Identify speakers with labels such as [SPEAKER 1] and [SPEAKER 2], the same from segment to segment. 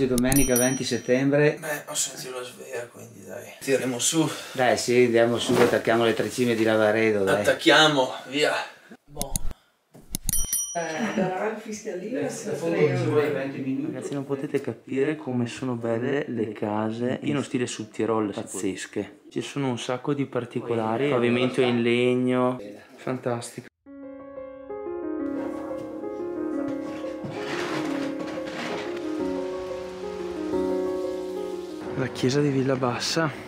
[SPEAKER 1] domenica 20 settembre.
[SPEAKER 2] Beh, ho sentito la sveglia, quindi dai. Tireremo su.
[SPEAKER 1] Dai, sì, andiamo su, attacchiamo le trecime di Lavaredo, dai.
[SPEAKER 2] Attacchiamo, via. Boh.
[SPEAKER 3] Ragazzi, non potete capire come sono belle le case in stile Sud Tirol, pazzesche. Ci sono un sacco di particolari, pavimento in legno, fantastico. La chiesa di Villa Bassa.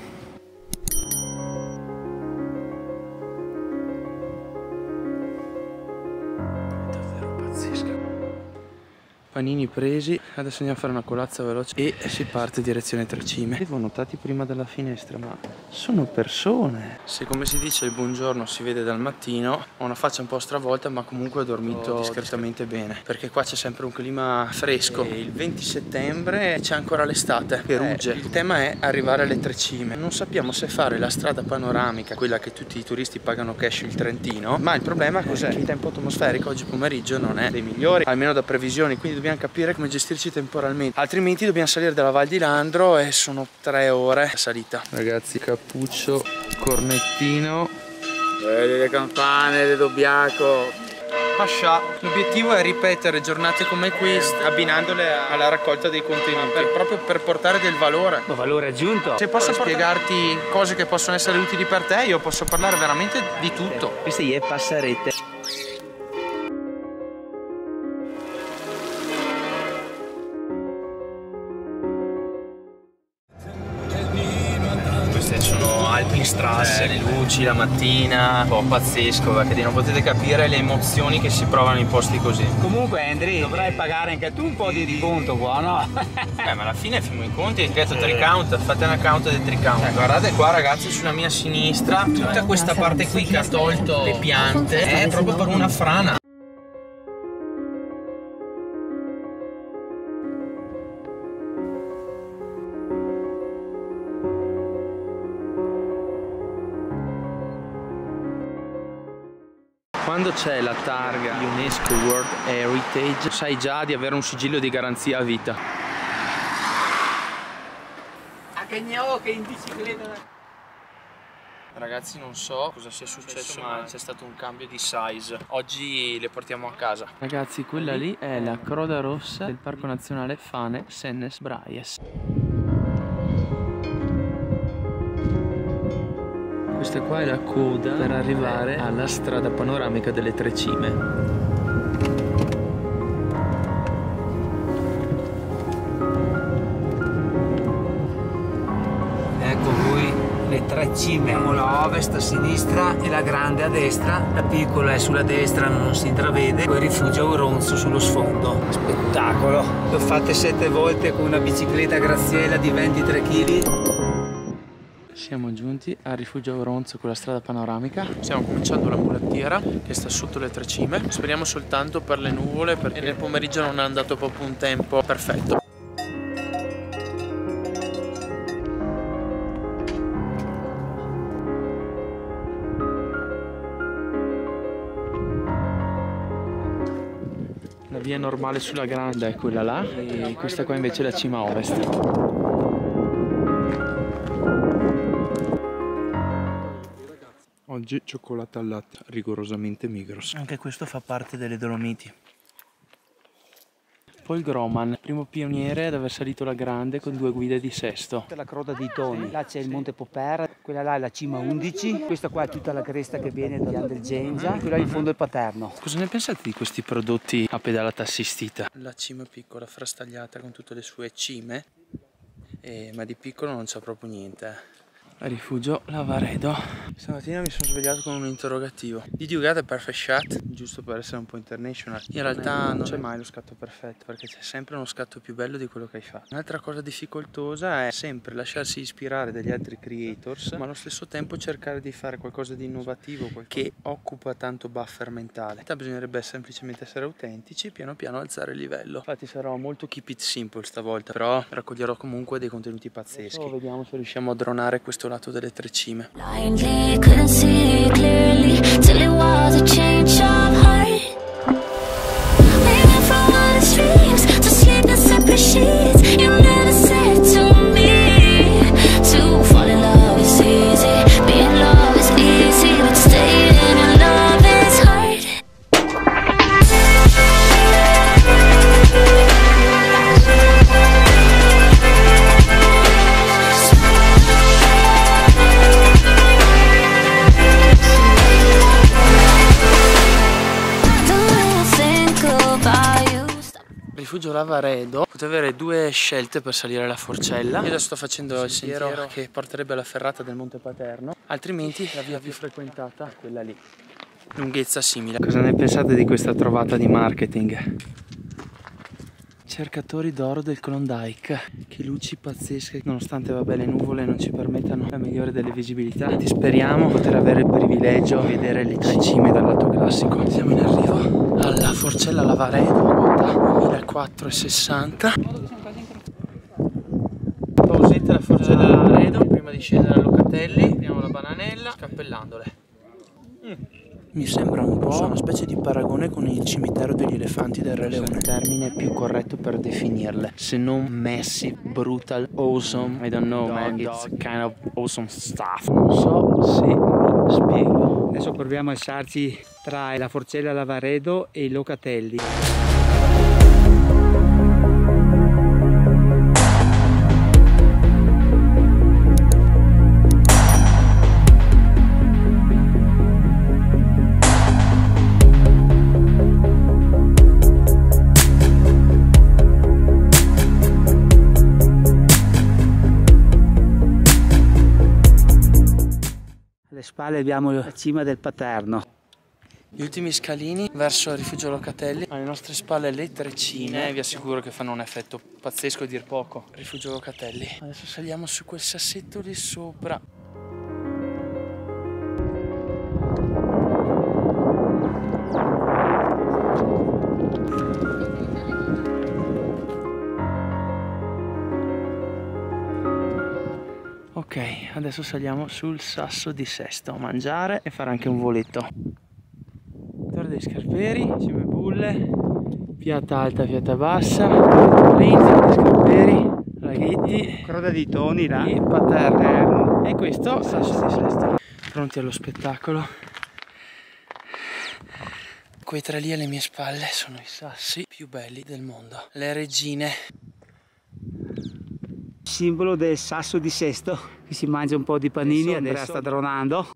[SPEAKER 3] Panini presi, adesso andiamo a fare una colazza veloce e si parte direzione Trecime. Li avevo notati prima dalla finestra, ma sono persone. Se come si dice il buongiorno si vede dal mattino, ho una faccia un po' stravolta, ma comunque ho dormito discretamente bene, perché qua c'è sempre un clima fresco. E il 20 settembre c'è ancora l'estate, Perugia. Il tema è arrivare alle Trecime. Non sappiamo se fare la strada panoramica, quella che tutti i turisti pagano cash, il Trentino, ma il problema cos'è? Che il tempo atmosferico oggi pomeriggio non è dei migliori, almeno da previsioni, quindi dobbiamo capire come gestirci temporalmente, altrimenti dobbiamo salire dalla Val di Landro e sono 3 ore la salita. Ragazzi, cappuccio, cornettino,
[SPEAKER 1] Vedi le campane, le Dobbiaco.
[SPEAKER 3] Pascià. L'obiettivo è ripetere giornate come queste abbinandole alla raccolta dei contenuti, proprio per portare del valore.
[SPEAKER 1] Ma valore aggiunto.
[SPEAKER 3] Se posso spiegarti cose che possono essere utili per te, io posso parlare veramente di tutto.
[SPEAKER 1] Queste è passarette.
[SPEAKER 3] Sono Alpinstrasse, le luci la mattina, un po' pazzesco, perché non potete capire le emozioni che si provano in posti così.
[SPEAKER 1] Comunque Andri, dovrai pagare anche tu un po' di conto qua, no?
[SPEAKER 3] Ma alla fine fino i conti, hai detto tricount, fate un account del tricount. Guardate qua ragazzi, sulla mia sinistra, tutta questa parte qui che ha tolto le piante è proprio per una frana. Quando c'è la targa UNESCO World Heritage, sai già di avere un sigillo di garanzia a vita.
[SPEAKER 1] Che in bicicletta.
[SPEAKER 3] Ragazzi, non so cosa sia successo, ma c'è stato un cambio di size. Oggi le portiamo a casa. Ragazzi, quella lì è la croda rossa del Parco Nazionale Fane Sennes Braies. Questa qua è la coda per arrivare alla strada panoramica delle Trecime.
[SPEAKER 1] Ecco voi le Trecime. Abbiamo la ovest a sinistra e la grande a destra. La piccola è sulla destra, non si intravede. Poi il rifugio Auronzo sullo sfondo. Spettacolo! L'ho fatte 7 volte con una bicicletta Graziella di 23 kg.
[SPEAKER 3] Siamo giunti al rifugio Auronzo con la strada panoramica. Stiamo cominciando la mulettiera che sta sotto le Trecime. Speriamo soltanto per le nuvole, perché nel pomeriggio non è andato proprio un tempo perfetto. La via normale sulla grande è quella là e questa qua invece è la cima ovest. Oggi cioccolata al latte, rigorosamente Migros. Anche questo fa parte delle Dolomiti. Paul Groman, primo pioniere ad aver salito la grande con 2 guide di Sesto.
[SPEAKER 1] La croda di Toni, là c'è il Monte Poper, quella là è la cima 11, questa qua è tutta la cresta che viene da Pian del Gengia, quella in fondo è il Paterno.
[SPEAKER 3] Cosa ne pensate di questi prodotti a pedalata assistita? La cima piccola, frastagliata con tutte le sue cime, ma di piccolo non c'è proprio niente. Rifugio Lavaredo. Stamattina mi sono svegliato con un interrogativo. Did you get a perfect shot? Giusto per essere un po' international. In realtà non c'è mai lo scatto perfetto, perché c'è sempre uno scatto più bello di quello che hai fatto. Un'altra cosa difficoltosa è sempre lasciarsi ispirare dagli altri creators, ma allo stesso tempo cercare di fare qualcosa di innovativo che occupa tanto buffer mentale. Bisognerebbe semplicemente essere autentici e piano piano alzare il livello. Infatti sarò molto keep it simple stavolta, però raccoglierò comunque dei contenuti pazzeschi. Vediamo se riusciamo a dronare questo lato delle Trecime.
[SPEAKER 4] Blindly, couldn't see it clearly till it was a change of heart. Living from honest dreams to sleep in separate sheets. You never
[SPEAKER 3] rifugio Lavaredo potete avere due scelte per salire la Forcella. Io adesso sto facendo il sentiero che porterebbe alla ferrata del Monte Paterno, altrimenti la via più frequentata è quella lì, lunghezza simile. Cosa ne pensate di questa trovata di marketing? Cercatori d'oro del Klondike, che luci pazzesche, nonostante vabbè le nuvole non ci permettano la migliore delle visibilità. Speriamo poter avere il privilegio di vedere le cime dal lato classico. Siamo in arrivo alla Forcella Lavaredo, quota 1460. Pausetta alla Forcella Lavaredo prima di scendere a Locatelli, prendiamo la bananella scappellandole. Mi sembra un po' una specie di paragone con il cimitero degli elefanti del Re Leone. Il termine più corretto per definirle, se non massive, brutal, awesome, I don't know man, it's kind of awesome stuff. Non so se mi spiego.
[SPEAKER 1] Adesso proviamo a alzarci tra la Forcella Lavaredo e i Locatelli. Alle spalle abbiamo la cima del Paterno.
[SPEAKER 3] Gli ultimi scalini verso il rifugio Locatelli, alle nostre spalle le Trecine, vi assicuro che fanno un effetto pazzesco a dir poco. Rifugio Locatelli. Adesso saliamo su quel sassetto lì sopra. Ok, adesso saliamo sul Sasso di Sesto a mangiare e fare anche un voletto. Torre dei Scarperi, Cime Bulle, piatta alta, piatta bassa, Torre Scarperi, laghetti,
[SPEAKER 1] Croda di Toni là.
[SPEAKER 3] e Paterno. E questo Sasso di Sesto. Pronti allo spettacolo. Quei tre lì alle mie spalle sono i sassi più belli del mondo. Le regine.
[SPEAKER 1] Simbolo del Sasso di Sesto. Qui si mangia un po' di panini, adesso sta dronando.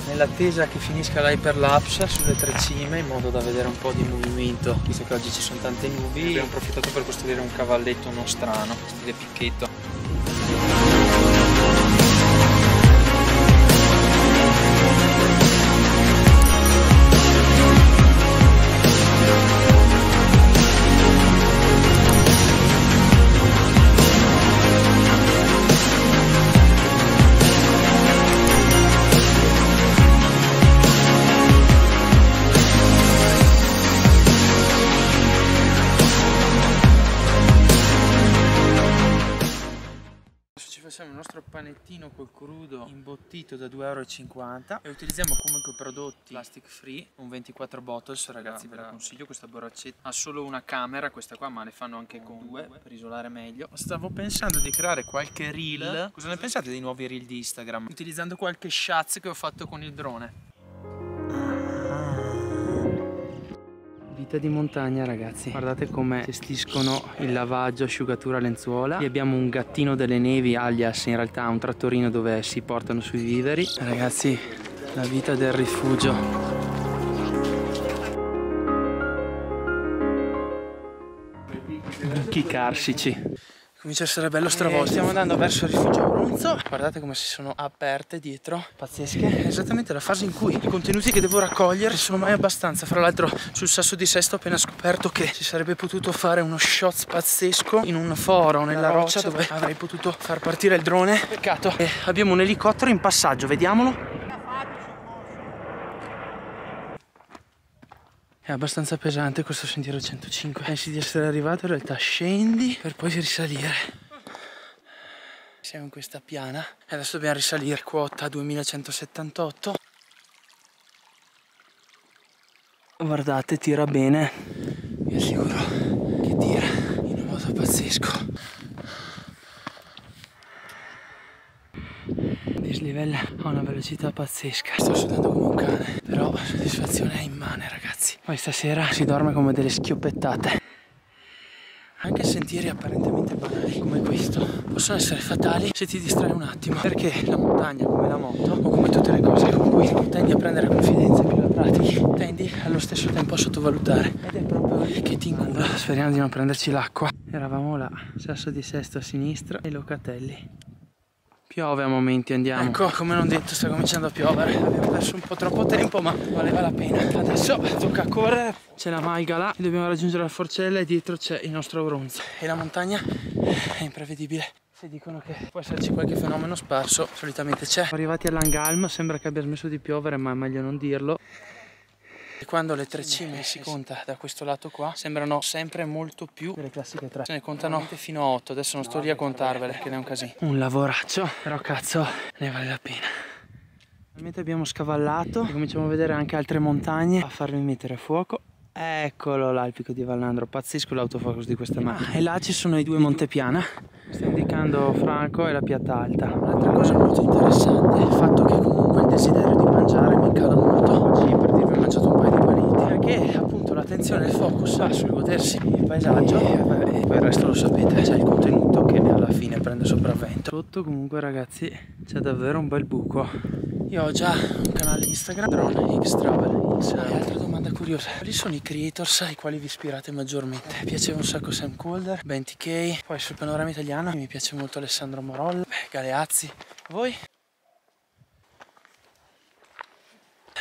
[SPEAKER 3] Nell'attesa che finisca l'hyperlapse sulle tre cime, in modo da vedere un po' di movimento, visto che oggi ci sono tante nubi, abbiamo approfittato per costruire un cavalletto nostrano, stile picchetto. Facciamo il nostro panettino col crudo imbottito da 2,50 € e utilizziamo comunque prodotti plastic free, un 24 bottles, ragazzi, ve la consiglio. Questa borraccetta ha solo una camera, questa qua, ma ne fanno anche con due per isolare meglio. Stavo pensando di creare qualche reel. Cosa ne pensate dei nuovi reel di Instagram? Utilizzando qualche shots che ho fatto con il drone. Vita di montagna, ragazzi, guardate come gestiscono il lavaggio, asciugatura, lenzuola. Qui abbiamo un gattino delle nevi, alias in realtà un trattorino dove si portano sui viveri. Ragazzi, la vita del rifugio. blocchi carsici. Comincia a essere bello stravolto. Stiamo andando verso il rifugio Auronzo. Guardate come si sono aperte dietro, pazzesche. È esattamente la fase in cui i contenuti che devo raccogliere sono mai abbastanza. Fra l'altro sul Sasso di Sesto ho appena scoperto che si sarebbe potuto fare uno shot pazzesco in un foro nella roccia dove avrei potuto far partire il drone. Peccato. E abbiamo un elicottero in passaggio, vediamolo. È abbastanza pesante questo sentiero 105. Pensi di essere arrivato, in realtà scendi per poi risalire. Siamo in questa piana e adesso dobbiamo risalire, quota 2178. Guardate, tira bene. Vi assicuro che tira in un modo pazzesco. Dislivello a una velocità pazzesca. Sto sudando come un cane, però la soddisfazione è immane, ragazzi. Poi stasera si dorme come delle schioppettate. Anche sentieri apparentemente banali come questo possono essere fatali se ti distrai un attimo, perché la montagna, come la moto o come tutte le cose con cui tendi a prendere confidenza più la pratichi, tendi allo stesso tempo a sottovalutare, ed è proprio lì che ti incula. Speriamo di non prenderci l'acqua. Eravamo là, Sasso di Sesto a sinistra e Locatelli. Piove a momenti, andiamo. Ecco, come non detto, sta cominciando a piovere. Abbiamo perso un po' troppo tempo, ma valeva la pena. Adesso tocca correre. C'è la malga là, dobbiamo raggiungere la forcella e dietro c'è il nostro Auronzo. E la montagna è imprevedibile. Se dicono che può esserci qualche fenomeno sparso, solitamente c'è. Siamo arrivati all'Angalm, sembra che abbia smesso di piovere, ma è meglio non dirlo. E quando le 3 cime si conta da questo lato qua, sembrano sempre molto più delle classiche 3. Se ne contano fino a 8, adesso non sto lì a contarvele, che ne è un casino. Un lavoraccio, però cazzo, ne vale la pena. Finalmente abbiamo scavallato e cominciamo a vedere anche altre montagne, a farvi mettere a fuoco. Eccolo là, il picco di Vallandro, pazzesco l'autofocus di questa macchina. E là ci sono i 2 Montepiana, sta indicando Franco e la Piatta Alta. Un'altra cosa molto interessante è il fatto che comunque il desiderio di mangiare mi cala molto. Oggi per dirvi ho mangiato un paio di panini, perché appunto l'attenzione e il focus va sul godersi il paesaggio e poi il resto lo sapete, c'è il contenuto che alla fine prende sopravvento. Sotto comunque ragazzi c'è davvero un bel buco. Io ho già un canale Instagram, Drone X Travel X. E altra domanda curiosa, quali sono i creators ai quali vi ispirate maggiormente? Mi piaceva un sacco Sam Calder, Ben TK, poi sul panorama italiano mi piace molto Alessandro Morolla, Galeazzi. Voi?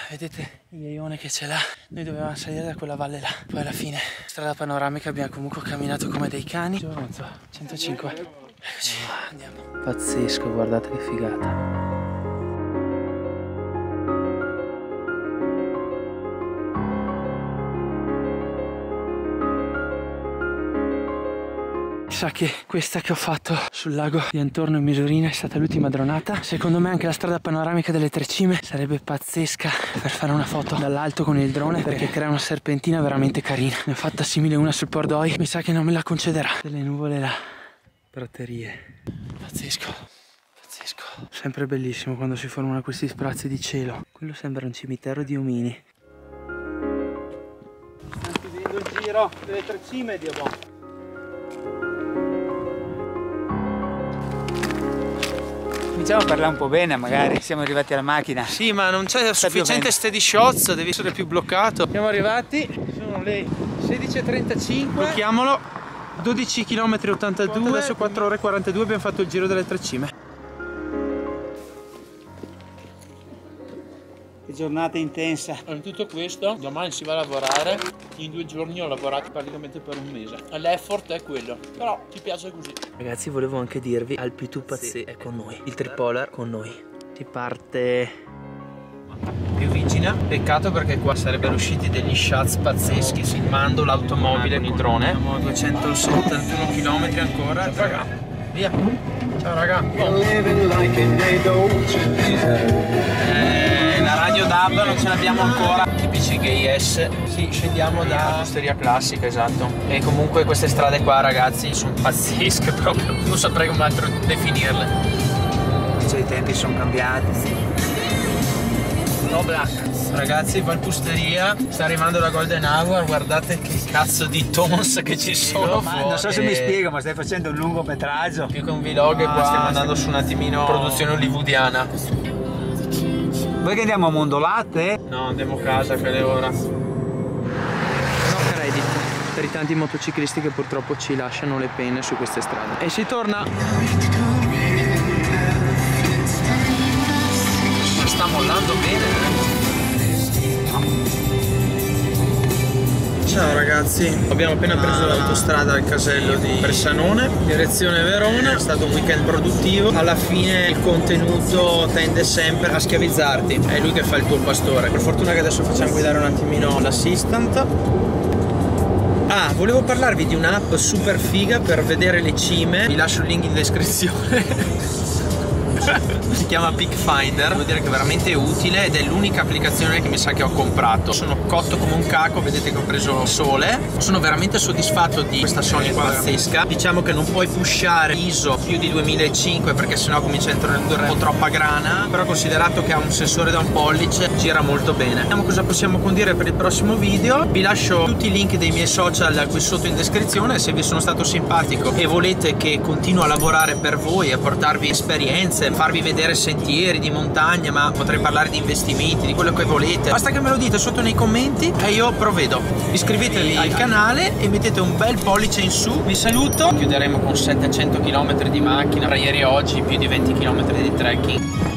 [SPEAKER 3] Vedete il iaione che c'è là? Noi dovevamo salire da quella valle là. Poi alla fine, strada panoramica, abbiamo comunque camminato come dei cani. 105. Eccoci, andiamo. Pazzesco, guardate che figata. Sa che questa che ho fatto sul lago di Antorno in Misurina è stata l'ultima dronata. Secondo me anche la strada panoramica delle 3 cime sarebbe pazzesca per fare una foto dall'alto con il drone, perché crea una serpentina veramente carina. Ne ho fatta simile una sul Pordoi, mi sa che non me la concederà. Delle nuvole là, praterie. Pazzesco, pazzesco. Sempre bellissimo quando si formano questi sprazzi di cielo. Quello sembra un cimitero di omini. Stiamo chiudendo il giro delle 3 cime, Dio buono.
[SPEAKER 5] Cominciamo a parlare un po' bene, magari siamo arrivati alla macchina.
[SPEAKER 3] Sì, ma non c'è sufficiente steady shots, devi essere più bloccato. Siamo arrivati, sono le 16:35. Blocchiamolo, 12 km 82, adesso 4 ore 42 abbiamo fatto il giro delle 3 cime.
[SPEAKER 5] Che giornata intensa.
[SPEAKER 6] In tutto questo, domani si va a lavorare, in 2 giorni ho lavorato praticamente per un mese. L'effort è quello, però ti piace così.
[SPEAKER 1] Ragazzi, volevo anche dirvi, al P2 Pazzè è con noi, il tripolar con noi. Si parte più vigina, peccato perché qua sarebbero usciti degli shots pazzeschi filmando l'automobile con il drone. Abbiamo 271 km ancora, raga, via. Ciao raga. La radio DAB non ce l'abbiamo ancora. Tipici GS. Sì, scendiamo da osteria classica, esatto. E comunque queste strade qua ragazzi sono pazzesche proprio, non saprei come altro definirle.
[SPEAKER 5] Cioè, i tempi sono cambiati.
[SPEAKER 1] No black. Ragazzi, Valpusteria, sta arrivando la Golden Hour, guardate che cazzo di tons che ci sono fuori.
[SPEAKER 5] Non so se mi spiego, ma stai facendo un lungometraggio.
[SPEAKER 1] Più che un vlog qua stiamo andando su un attimino produzione hollywoodiana.
[SPEAKER 5] Voi che andiamo a Mondolate?
[SPEAKER 1] No, andiamo a casa che è ora.
[SPEAKER 3] No credit. per i tanti motociclisti che purtroppo ci lasciano le penne su queste strade. E si torna.
[SPEAKER 1] Sta mollando bene,
[SPEAKER 3] Ciao ragazzi, abbiamo appena preso l'autostrada al casello di Bressanone, direzione Verona. È stato un weekend produttivo. Alla fine il contenuto tende sempre a schiavizzarti, è lui che fa il tuo pastore. Per fortuna che adesso facciamo guidare un attimino l'assistant. Ah, volevo parlarvi di un'app super figa per vedere le cime, vi lascio il link in descrizione. Si chiama Peak Finder, devo dire che è veramente utile ed è l'unica applicazione che mi sa che ho comprato. Sono cotto come un caco, vedete che ho preso il sole. Sono veramente soddisfatto di questa Sony qua, pazzesca. Diciamo che non puoi pushare ISO più di 2005 perché sennò comincia a introdurre un po' troppa grana, però considerato che ha un sensore da 1 pollice gira molto bene. Vediamo cosa possiamo condire per il prossimo video. Vi lascio tutti i link dei miei social qui sotto in descrizione. Se vi sono stato simpatico e volete che continuo a lavorare per voi, a portarvi esperienze, farvi vedere sentieri di montagna, ma potrei parlare di investimenti, di quello che volete, basta che me lo dite sotto nei commenti e io provvedo. Iscrivetevi al canale e mettete un bel pollice in su. Vi saluto. Chiuderemo con 700 km di macchina tra ieri e oggi, più di 20 km di trekking.